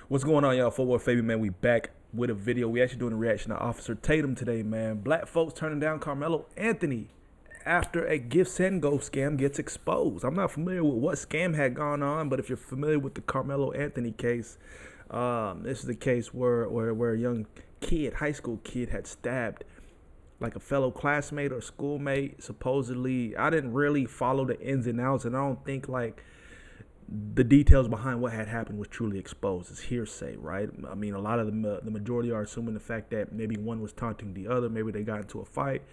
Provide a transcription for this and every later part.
What's going on, y'all? BigBossFabo, man. We back with a video. We actually doing a reaction to Officer Tatum today, man. Black folks turning down Karmelo Anthony after a gift send go scam gets exposed. I'm not familiar with what scam had gone on, but if you're familiar with the Karmelo Anthony case, this is the case where a young kid, high school kid, had stabbed like a fellow classmate or schoolmate. Supposedly, I didn't really follow the ins and outs, and I don't think like the details behind what had happened was truly exposed. It's hearsay, right? I mean, a lot of the majority are assuming the fact that maybe one was taunting the other, maybe they got into a fight,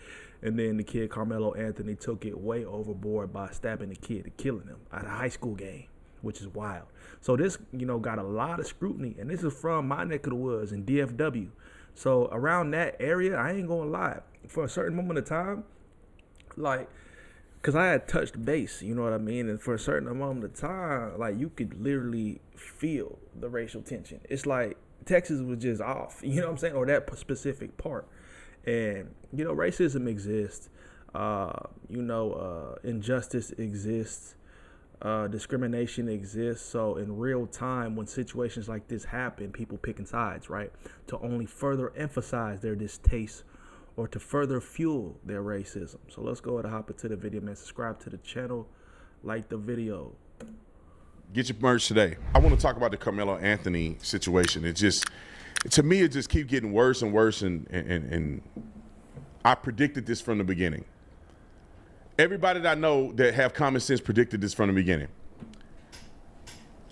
and then the kid Karmelo Anthony took it way overboard by stabbing the kid and killing him at a high school game, which is wild. So this, got a lot of scrutiny, and this is from my neck of the woods in DFW. So around that area, I ain't gonna lie, for a certain moment of time, like, because I had touched base, you know what I mean? And for a certain moment of time, like, you could literally feel the racial tension. It's like Texas was just off, you know what I'm saying? Or that specific part. And, racism exists. Injustice exists. Discrimination exists. So in real time, when situations like this happen, people picking sides, right? To only further emphasize their distaste or to further fuel their racism. So let's go ahead and hop into the video, man. Subscribe to the channel, like the video. Get your merch today. I want to talk about the Karmelo Anthony situation. It just, to me, it just keeps getting worse and worse, and I predicted this from the beginning. Everybody that I know that have common sense predicted this from the beginning.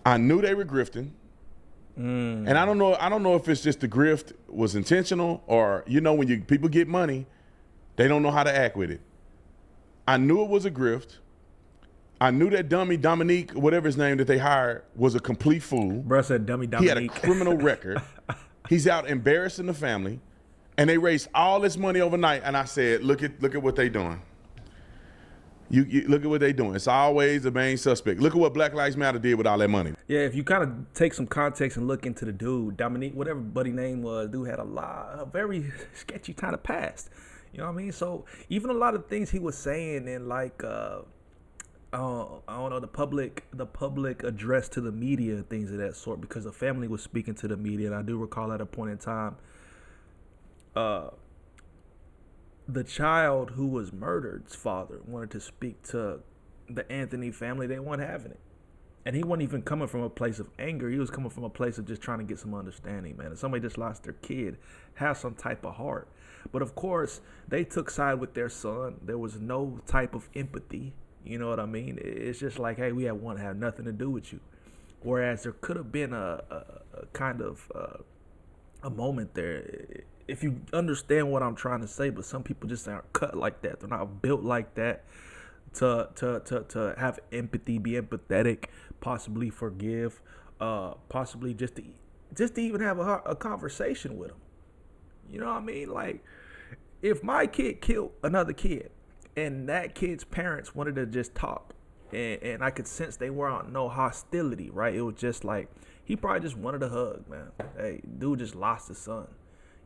I knew they were grifting. And I don't know if it's just the grift was intentional or, when people get money, they don't know how to act with it. I knew it was a grift. I knew that dummy Dominique, whatever his name that they hired, was a complete fool. Bro said dummy Dominique. He had a criminal record. He's out embarrassing the family, and they raised all this money overnight. And I said, look at what they doing. You look at what they doing. It's always the main suspect. Look at what Black Lives Matter did with all that money. Yeah, if you kind of take some context and look into the dude, Dominique, whatever buddy name was, dude had a very sketchy kind of past. You know what I mean? So even a lot of things he was saying in like I don't know, the public address to the media and things of that sort, because the family was speaking to the media, and I do recall at a point in time, the child who was murdered's father wanted to speak to the Anthony family. They weren't having it. And he wasn't even coming from a place of anger. He was coming from a place of just trying to get some understanding, man. If somebody just lost their kid, have some type of heart. But of course, they took side with their son. There was no type of empathy. You know what I mean? It's just like, hey, we have nothing to do with you. Whereas there could have been a kind of a moment there, if you understand what I'm trying to say. But some people just aren't cut like that. They're not built like that to have empathy, be empathetic, possibly forgive, possibly just to even have a conversation with them. You know what I mean? Like, if my kid killed another kid and that kid's parents wanted to just talk, and I could sense they were on no hostility, right? It was just like, he probably just wanted a hug, man. Hey, dude just lost his son.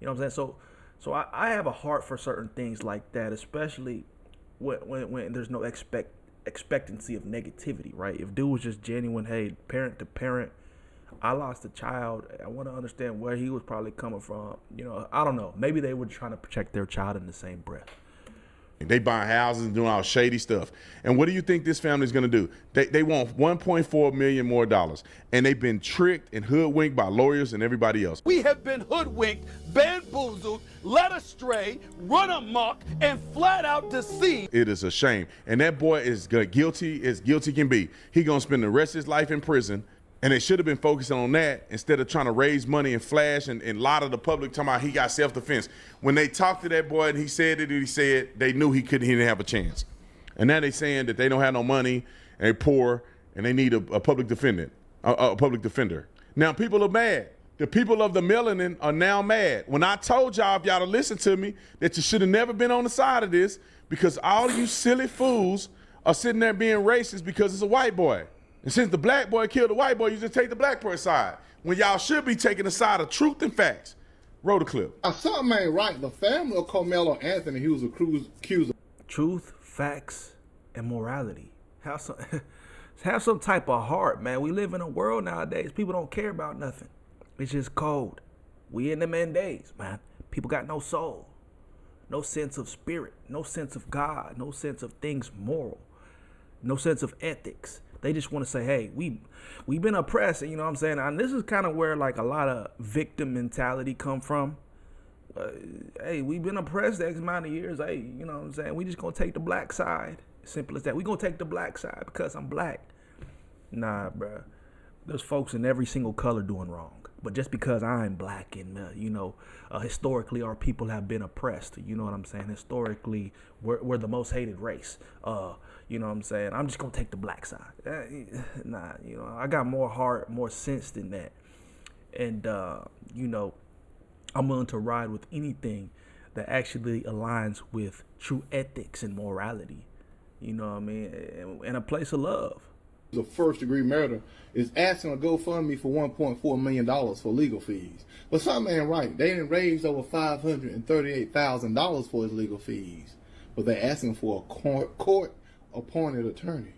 You know what I'm saying? So I have a heart for certain things like that, especially when there's no expectancy of negativity, right? If dude was just genuine, hey, parent to parent, I lost a child, I want to understand where he was probably coming from. I don't know. Maybe they were trying to protect their child in the same breath. They buying houses and doing all shady stuff. And what do you think this family's gonna do? They want $1.4 million more dollars. And they've been tricked and hoodwinked by lawyers and everybody else. We have been hoodwinked, bamboozled, led astray, run amok, and flat out deceived. It is a shame. And that boy is guilty as guilty can be. He gonna spend the rest of his life in prison. And they should have been focusing on that instead of trying to raise money and flash and lie to the public talking about he got self-defense. When they talked to that boy and he said it, he said, they knew he didn't have a chance. And now they saying that they don't have no money and they're poor and they need a public defendant, a public defender. Now people are mad. The people of the melanin are now mad. When I told y'all, if y'all to listen to me, that you should have never been on the side of this, because all you silly fools are sitting there being racist because it's a white boy. And since the black boy killed the white boy, you just take the black boy's side, when y'all should be taking the side of truth and facts. Roll the clip. Something ain't right. The family of Karmelo Anthony, he was accused of Truth, facts, and morality. Have some type of heart, man. We live in a world nowadays, people don't care about nothing. It's just cold. We in the man days, man. People got no soul, no sense of spirit, no sense of God, no sense of things moral, no sense of ethics. They just want to say, hey, we've been oppressed, you know what I'm saying? And this is kind of where like a lot of victim mentality come from. Hey, we've been oppressed X amount of years. Hey, you know what I'm saying? We just gonna take the black side. Simple as that. We gonna take the black side because I'm black. Nah, bruh. There's folks in every single color doing wrong. But just because I'm black and, historically our people have been oppressed, you know what I'm saying? Historically, we're the most hated race. You know what I'm saying? I'm just going to take the black side. Nah, I got more heart, more sense than that. And, I'm willing to ride with anything that actually aligns with true ethics and morality. You know what I mean? In a place of love. The first-degree murder is asking to GoFundMe for $1.4 million for legal fees. But something ain't right. They didn't raise over $538,000 for his legal fees. But they're asking for a court-appointed attorney.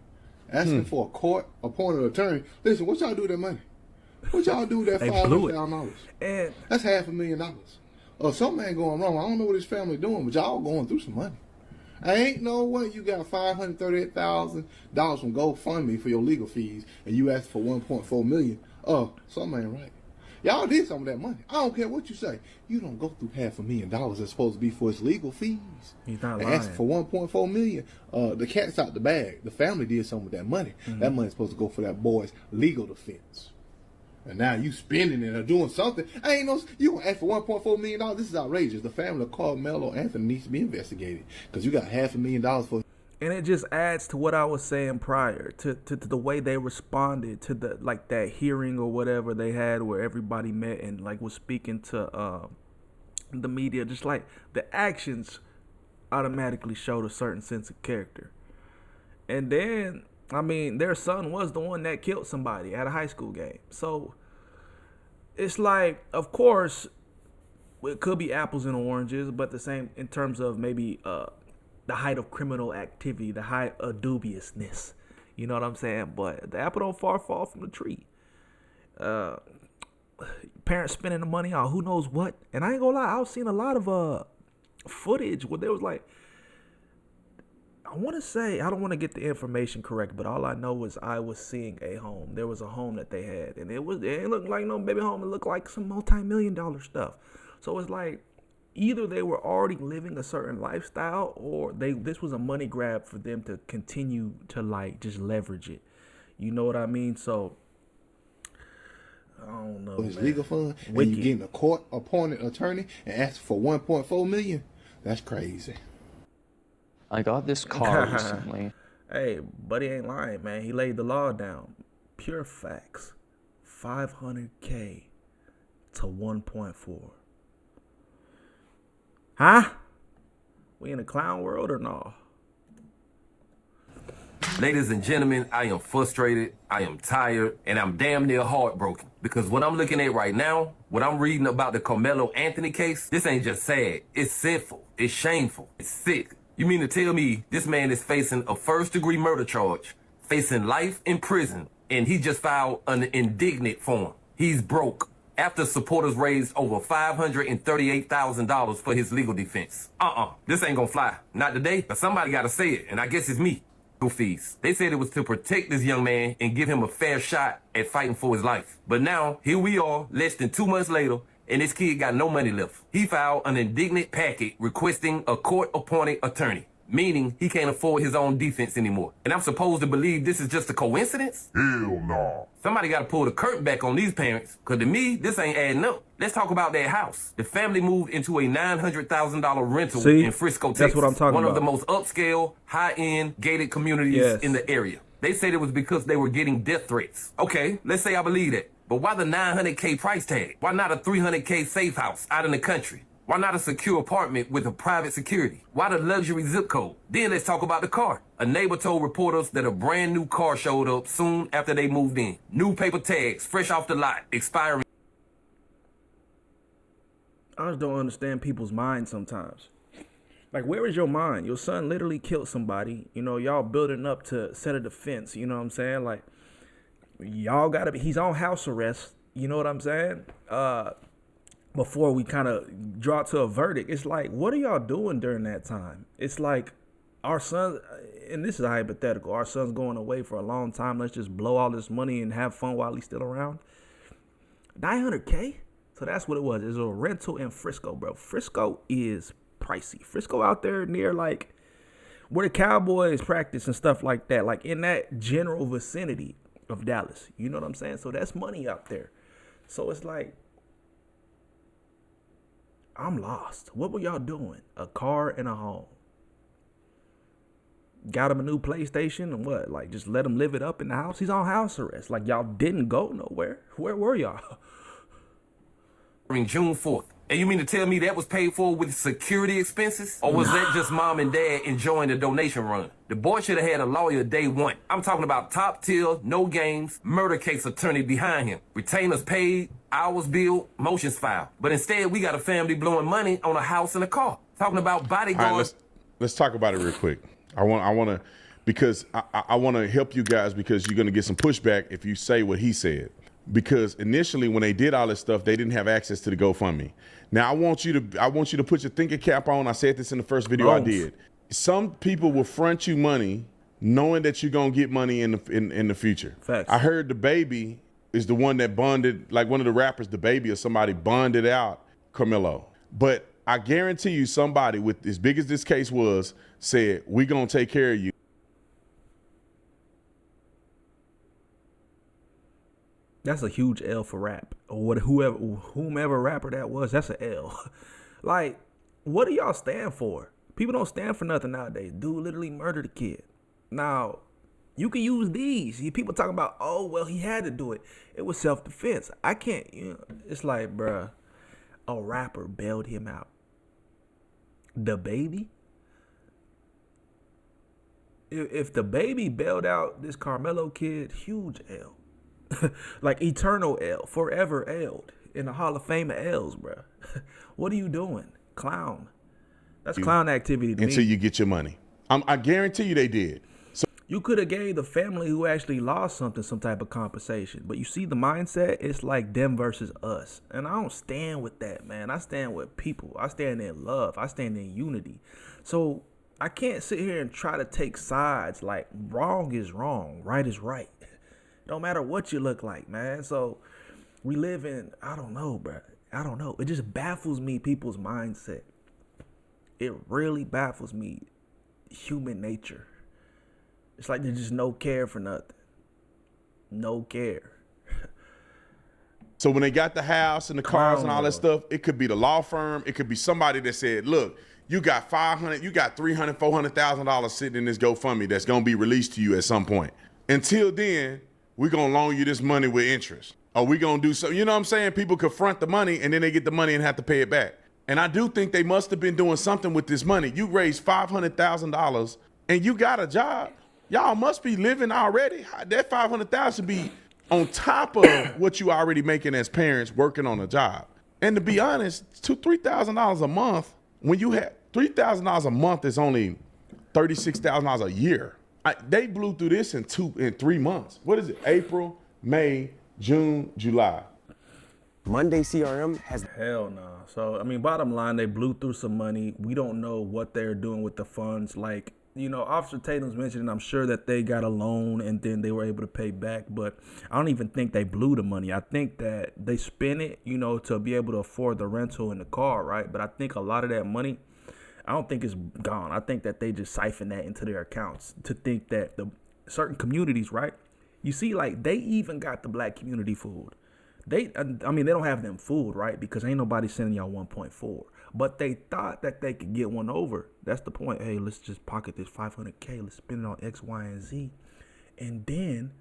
Asking for a court-appointed attorney. Listen, what y'all do with that money? What y'all do with that $500,000? And that's $500,000. Something ain't going wrong. I don't know what his family doing, but y'all going through some money. I ain't no way you got $538,000 from GoFundMe for your legal fees, and you asked for $1.4 million. Something ain't right. Y'all did some of that money. I don't care what you say. You don't go through $500,000 that's supposed to be for his legal fees. He's not and lying. Asking for $1.4 million. The cat's out the bag. The family did some of that money. Mm-hmm. That money's supposed to go for that boy's legal defense. And now you spending it or doing something. You gonna ask for $1.4 million? This is outrageous. The family of Karmelo Anthony needs to be investigated because you got $500,000 for. And it just adds to what I was saying prior to the way they responded to that hearing or whatever they had where everybody met and was speaking to the media. Just like the actions automatically showed a certain sense of character. And then, their son was the one that killed somebody at a high school game. So it's like, of course, it could be apples and oranges, but the same in terms of maybe the height of criminal activity, the height of dubiousness. You know what I'm saying? But the apple don't fall from the tree. Parents spending the money on who knows what. And I ain't gonna lie, I've seen a lot of footage where there was I want to say, I don't want to get the information correct, but all I know is I was seeing a home. There was a home that they had, and it didn't look like no baby home. It looked like some multi-million-dollar stuff. So it's like either they were already living a certain lifestyle, or this was a money grab for them to continue to just leverage it. You know what I mean? So I don't know. His legal fund, and you getting a court-appointed attorney and asking for $1.4 million? That's crazy. I got this car recently. Hey, buddy ain't lying, man. He laid the law down. Pure facts. $500K to 1.4. Huh? We in a clown world or no? Ladies and gentlemen, I am frustrated, I am tired, and I'm damn near heartbroken. Because what I'm looking at right now, what I'm reading about the Karmelo Anthony case, this ain't just sad. It's sinful. It's shameful. It's sick. You mean to tell me this man is facing a first-degree murder charge, facing life in prison, and he just filed an indictment form? He's broke after supporters raised over $538,000 for his legal defense. This ain't gonna fly. Not today, but somebody gotta say it, and I guess it's me. Fees. They said it was to protect this young man and give him a fair shot at fighting for his life. But now, here we are, less than 2 months later, and this kid got no money left. He filed an indignant packet requesting a court-appointed attorney, meaning he can't afford his own defense anymore. And I'm supposed to believe this is just a coincidence? Hell no. Somebody got to pull the curtain back on these parents, because to me, this ain't adding up. Let's talk about that house. The family moved into a $900,000 rental in Frisco, Texas. That's what I'm talking one about. Of the most upscale, high-end, gated communities in the area. They said it was because they were getting death threats. Okay, let's say I believe that. But why the $900K price tag? Why not a $300K safe house out in the country? Why not a secure apartment with a private security? Why the luxury zip code? Then let's talk about the car. A neighbor told reporters that a brand new car showed up soon after they moved in. New paper tags, fresh off the lot, expiring. I just don't understand people's minds sometimes. Where is your mind? Your son literally killed somebody. Y'all building up to set a defense. You know what I'm saying? Y'all gotta be, he's on house arrest. You know what I'm saying? Before we kind of draw to a verdict, it's like, what are y'all doing during that time? It's like our son, and this is hypothetical, our son's going away for a long time. Let's just blow all this money and have fun while he's still around. $900K? So that's what it was. It's a rental in Frisco, bro. Frisco is pricey. Frisco out there near like where the Cowboys practice and stuff like that, like in that general vicinity of Dallas. You know what I'm saying? So that's money out there. So it's like, I'm lost. What were y'all doing? A car and a home. Got him a new PlayStation and what? Like, just let him live it up in the house? He's on house arrest. Like, y'all didn't go nowhere. Where were y'all? June 4th. And you mean to tell me that was paid for with security expenses? Or was that just mom and dad enjoying the donation run? The boy should have had a lawyer day one. I'm talking about top tier, no games, murder case attorney behind him. Retainers paid, hours billed, motions filed. But instead, we got a family blowing money on a house and a car. Talking about bodyguards. All right, let's talk about it real quick. I want to, because I want to help you guys, because you're going to get some pushback if you say what he said. Because initially, when they did all this stuff, they didn't have access to the GoFundMe. Now, I want you to put your thinking cap on. I said this in the first video I did. Some people will front you money knowing that you're going to get money in the future. Facts. I heard the baby is the one that bonded, like one of the rappers, the baby or somebody bonded out Karmelo. But I guarantee you somebody, with as big as this case was, said, we're going to take care of you. That's a huge L for rap. Or whomever rapper that was, that's an L. Like, what do y'all stand for? People don't stand for nothing nowadays. Dude literally murdered a kid. Now, you can use these. People talking about, oh, well, he had to do it. It was self-defense. I can't, it's like, bruh, a rapper bailed him out. The baby? If the baby bailed out this Karmelo kid, huge L. Like eternal L, forever L'd in the Hall of Fame of L's, bro. What are you doing? Clown. That's clown activity to until me. you get your money. I guarantee you they did. So You could have gave the family who actually lost something some type of compensation. But you see the mindset, it's like them versus us. And I don't stand with that, man. I stand with people. I stand in love. I stand in unity. So I can't sit here and try to take sides. Like, wrong is wrong. Right is right. No matter what you look like, man. So we live in, I don't know, bro. I don't know. It just baffles me, people's mindset. It really baffles me, human nature. It's like there's just no care for nothing. No care. So when they got the house and the cars and all that stuff, it could be the law firm. It could be somebody that said, look, you got $500, you got $300,000, $400,000 sitting in this GoFundMe that's going to be released to you at some point. Until then, we're going to loan you this money with interest. Or we're going to do something. You know what I'm saying? People confront the money and then they get the money and have to pay it back. And I do think they must have been doing something with this money. You raised $500,000 and you got a job. Y'all must be living already. That $500,000 should be on top of what you already making as parents working on a job. And to be honest, $3,000 a month, when you have $3,000 a month is only $36,000 a year. They blew through this in 3 months. What is it? April, May, June, July. Monday CRM has... Hell no. So, I mean, bottom line, they blew through some money. We don't know what they're doing with the funds. Like, Officer Tatum's mentioned, I'm sure that they got a loan and then they were able to pay back. But I don't even think they blew the money. I think that they spent it, to be able to afford the rental and the car, right? But I think a lot of that money, I don't think it's gone. I think that they just siphon that into their accounts to think that the certain communities, right? You see, like, they even got the black community food. They don't have them food, right? Because ain't nobody sending y'all 1.4. But they thought that they could get one over. That's the point. Hey, let's just pocket this $500K. Let's spend it on X, Y, and Z. And then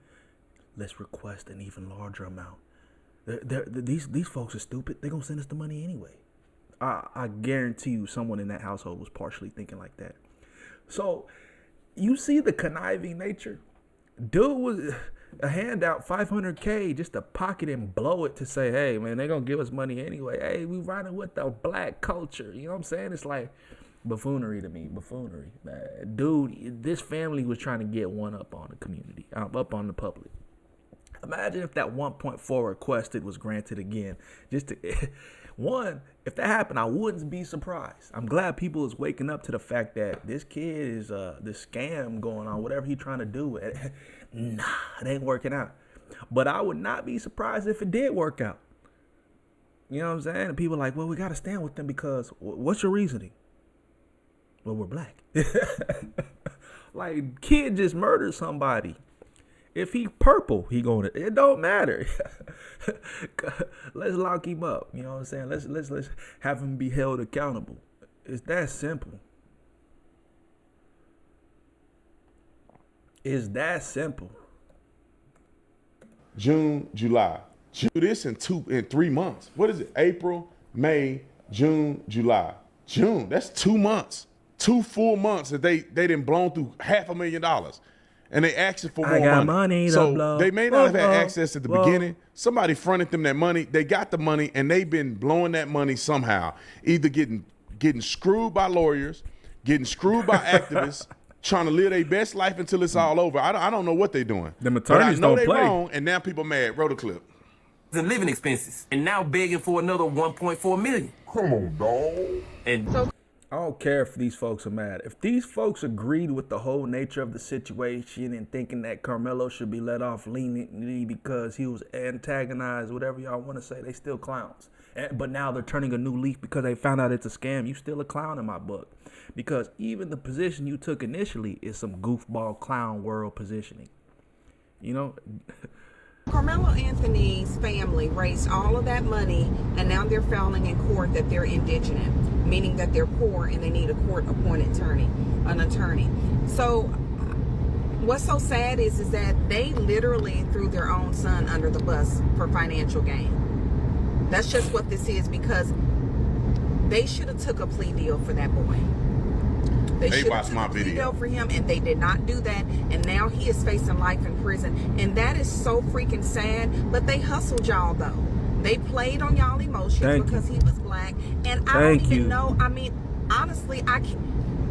let's request an even larger amount. These folks are stupid. They're going to send us the money anyway. I guarantee you someone in that household was partially thinking like that. So you see the conniving nature. Dude was a handout, $500K just to pocket and blow it to say, hey, man, they're going to give us money anyway. Hey, we riding with the black culture. You know what I'm saying? It's like buffoonery to me, buffoonery. Dude, this family was trying to get one up on the community, up on the public. Imagine if that 1.4 requested was granted again. Just to, one, if that happened, I wouldn't be surprised. I'm glad people is waking up to the fact that this kid is this scam going on, whatever he trying to do. Nah, it ain't working out. But I would not be surprised if it did work out. You know what I'm saying? And people are like, well, we got to stand with them because what's your reasoning? Well, we're black. Like, kid just murdered somebody. If he purple, he going to, it don't matter. Let's lock him up. You know what I'm saying? Let's have him be held accountable. It's that simple. It's that simple. June, July. Do this in 3 months. What is it? April, May, June, July. June. That's 2 months. 2 full months that they didn't blown through $500,000. And they asked for more money. So they may not have had access at the beginning. Somebody fronted them that money. They got the money, and they've been blowing that money somehow. Either getting screwed by lawyers, getting screwed by activists, trying to live their best life until it's all over. I don't know what they're doing. Them attorneys but I know don't play. Wrong, and now people mad. Roll the clip. The living expenses, and now begging for another 1.4 million. Come on, dog. And so I don't care if these folks are mad. If these folks agreed with the whole nature of the situation and thinking that Karmelo should be let off leniently because he was antagonized, whatever y'all want to say, they still clowns. But now they're turning a new leaf because they found out it's a scam. You still a clown in my book. Because even the position you took initially is some goofball clown world positioning. You know? Karmelo Anthony's family raised all of that money, and now they're filing in court that they're indigent, meaning that they're poor and they need a court-appointed attorney. So what's so sad is that they literally threw their own son under the bus for financial gain. That's just what this is, because they should have took a plea deal for that boy. They watched my video for him, and they did not do that, and now he is facing life in prison, and that is so freaking sad. But they hustled y'all though. They played on y'all emotions because he was black, and I don't even know. I mean, honestly,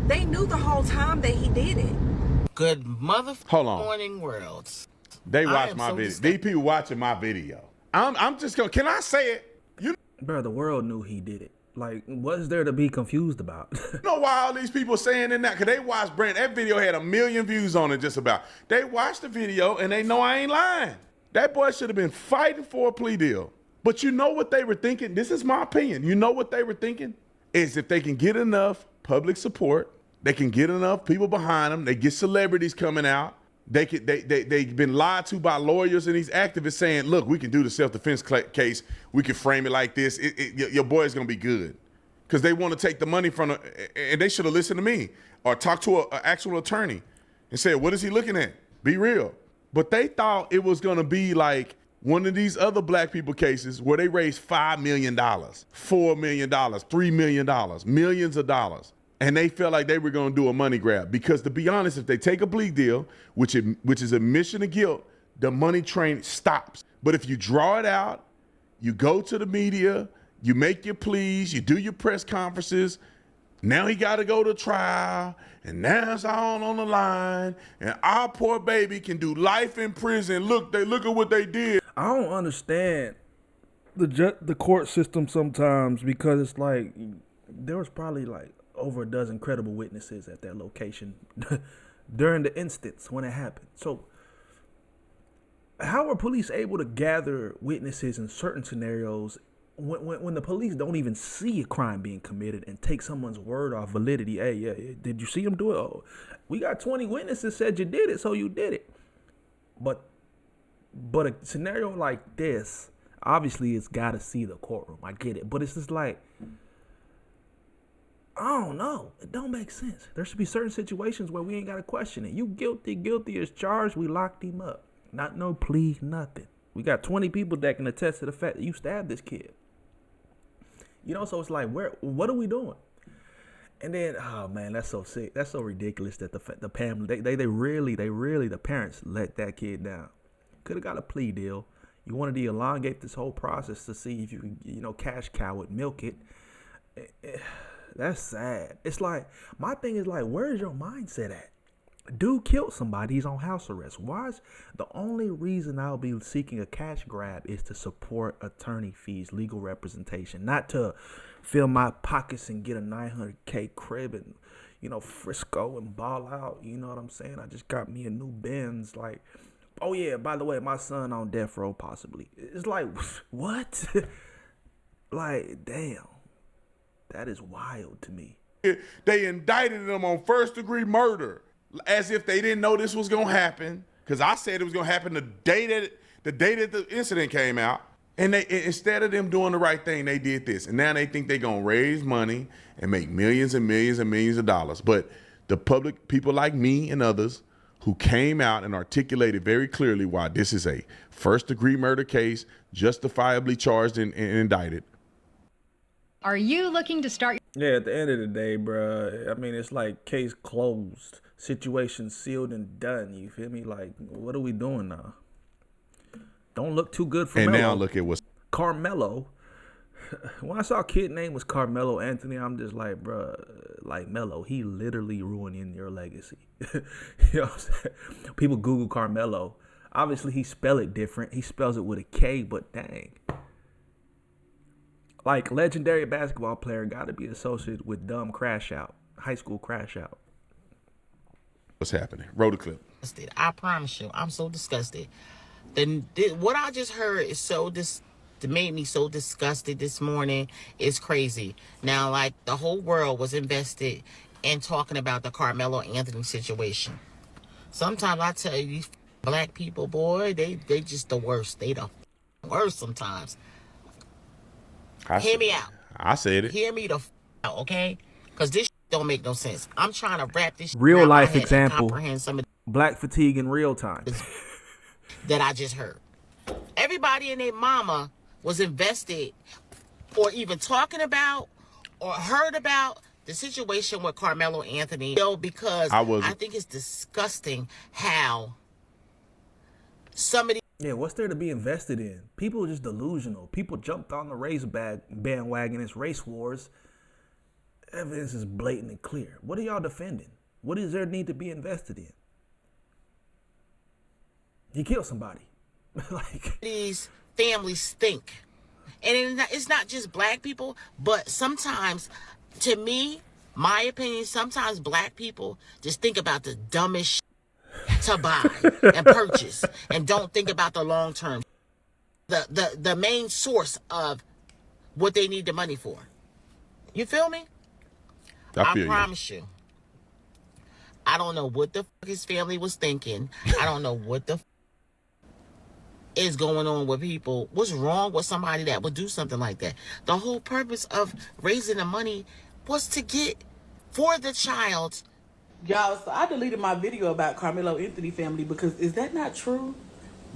they knew the whole time that he did it. Good morning worlds. They watched my video. These people watching my video. I'm just going. Can I say it? Bro, the world knew he did it. Like, what's there to be confused about? You know why all these people saying in that? Because they watched Brand. That video had 1 million views on it just about. They watched the video and they know I ain't lying. That boy should have been fighting for a plea deal. But you know what they were thinking? This is my opinion. You know what they were thinking? Is if they can get enough public support, they can get enough people behind them, they get celebrities coming out, they've been lied to by lawyers and these activists saying, look, we can do the self-defense case. We can frame it like this. Your boy's going to be good. Because they want to take the money from and they should have listened to me or talked to an actual attorney and said, what is he looking at? Be real. But they thought it was going to be like one of these other black people cases where they raised $5 million, $4 million, $3 million, millions of dollars. And they felt like they were going to do a money grab. Because to be honest, if they take a plea deal, which is admission of guilt, the money train stops. But if you draw it out, you go to the media, you make your pleas, you do your press conferences, now he got to go to trial, and now it's all on the line, and our poor baby can do life in prison. Look at what they did. I don't understand the court system sometimes, because it's like there was probably like over a dozen credible witnesses at that location during the instance when it happened. So how are police able to gather witnesses in certain scenarios when the police don't even see a crime being committed and take someone's word off validity? Hey, yeah, did you see him do it? Oh, we got 20 witnesses said you did it, so you did it. But a scenario like this, obviously it's got to see the courtroom. I get it. But it's just like, I don't know. It don't make sense. There should be certain situations where we ain't got to question it. You guilty as charged. We locked him up. Not no plea, nothing. We got 20 people that can attest to the fact that you stabbed this kid. You know, so it's like, what are we doing? And then, oh man, that's so sick. That's so ridiculous that the family, they really, the parents let that kid down. Could have got a plea deal. You wanted to elongate this whole process to see if you can, cash cow it, milk it. That's sad. It's like, my thing is like, where's your mindset at? Dude killed somebody. He's on house arrest. Why is the only reason I'll be seeking a cash grab is to support attorney fees, legal representation, not to fill my pockets and get a 900K crib and, you know, Frisco and ball out. You know what I'm saying? I just got me a new Benz. Like, oh yeah, by the way, my son on death row possibly. It's like, what? Like, damn, that is wild to me. They indicted them on first-degree murder, as if they didn't know this was gonna happen. Because I said it was gonna happen the day that the incident came out. And they, instead of them doing the right thing, they did this. And now they think they're gonna raise money and make millions and millions and millions of dollars. But the public, people like me and others, who came out and articulated very clearly why this is a first-degree murder case, justifiably charged and indicted. Are you looking to start? Yeah, at the end of the day, bruh, I mean, it's like case closed, situation sealed and done. You feel me? Like, what are we doing now? Don't look too good for And Melo. now look at what's Karmelo. When I saw a kid name was Karmelo Anthony, I'm just like, bruh, like Melo, he literally ruining your legacy. You know what I'm saying? People Google Karmelo. Obviously, he spell it different. He spells it with a K, but dang. Like, legendary basketball player got to be associated with dumb crash out, high school crash out. What's happening? Roll the clip. I promise you, I'm so disgusted. What I just heard is made me so disgusted this morning. It's crazy. Now, like, the whole world was invested in talking about the Karmelo Anthony situation. Sometimes I tell you, these black people, boy, they just the worst. They the worst sometimes. Hear me out. I said it. Hear me out, okay? Because this don't make no sense. I'm trying to wrap this Real life example. example. Comprehend some of Black fatigue in real time. that I just heard. Everybody and their mama was invested or even talking about or heard about the situation with Karmelo Anthony, because I think it's disgusting how somebody. Yeah, what's there to be invested in? People are just delusional. People jumped on the race bandwagon. It's race wars. Evidence is blatant and clear. What are y'all defending? What is there need to be invested in? He killed somebody. Like, these families think. And it's not just black people, but sometimes, to me, my opinion, sometimes black people just think about the dumbest shit to buy and purchase and don't think about the long term. The main source of what they need the money for. You feel me? I promise you. I don't know what the fuck his family was thinking. I don't know what the is going on with people. What's wrong with somebody that would do something like that? The whole purpose of raising the money was to get for the child. Y'all, so I deleted my video about Karmelo Anthony family because is that not true?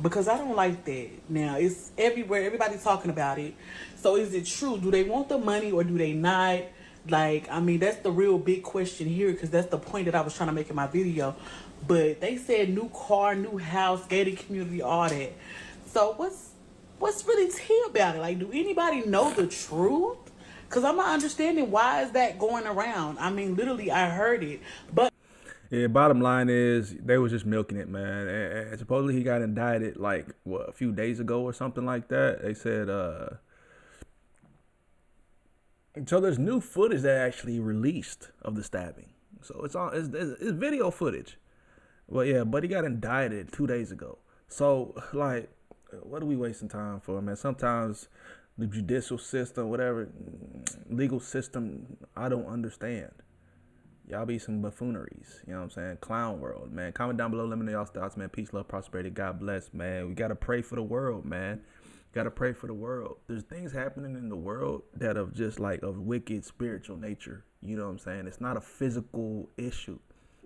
Because I don't like that. Now, it's everywhere. Everybody's talking about it. So is it true? Do they want the money or do they not? Like, I mean, that's the real big question here because that's the point that I was trying to make in my video. But they said new car, new house, gated community, all that. So what's really tea about it? Like, do anybody know the truth? Because I'm not understanding why is that going around. I mean, literally, I heard it. But yeah, bottom line is they was just milking it, man. And supposedly he got indicted like a few days ago or something like that. They said so there's new footage that actually released of the stabbing. So it's video footage. Well, yeah, but he got indicted 2 days ago. So like, what are we wasting time for, man? Sometimes the judicial system, whatever, legal system, I don't understand. Y'all be some buffooneries, you know what I'm saying? Clown world, man. Comment down below, let me know y'all's thoughts, man. Peace, love, prosperity, God bless, man. We got to pray for the world, man. Got to pray for the world. There's things happening in the world that are just like of wicked spiritual nature, you know what I'm saying? It's not a physical issue.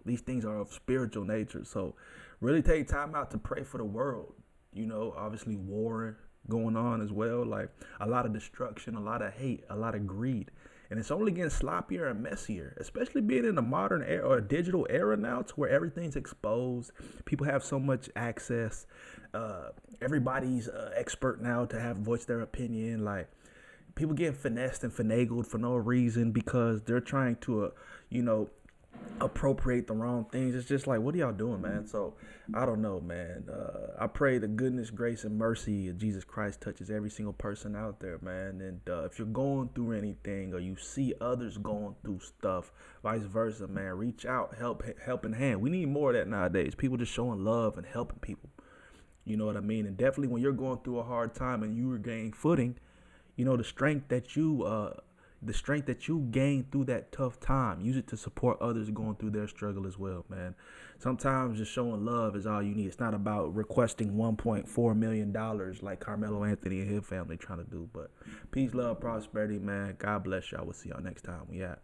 These things are of spiritual nature. So really take time out to pray for the world. You know, obviously war going on as well. Like a lot of destruction, a lot of hate, a lot of greed. And it's only getting sloppier and messier, especially being in a modern era or a digital era now to where everything's exposed. People have so much access. Everybody's expert now to have voice their opinion. Like people getting finessed and finagled for no reason because they're trying to, appropriate the wrong things. It's just like, what are y'all doing, man? So I don't know, man. I pray the goodness, grace, and mercy of Jesus Christ touches every single person out there, man. And if you're going through anything, or you see others going through stuff, vice versa, man, reach out, helping hand. We need more of that nowadays. People just showing love and helping people. You know what I mean? And definitely when you're going through a hard time and you regain footing, you know, the strength that you gain through that tough time, use it to support others going through their struggle as well, man. Sometimes just showing love is all you need. It's not about requesting $1.4 million like Karmelo Anthony and his family trying to do. But peace, love, prosperity, man. God bless y'all. We'll see y'all next time. We out.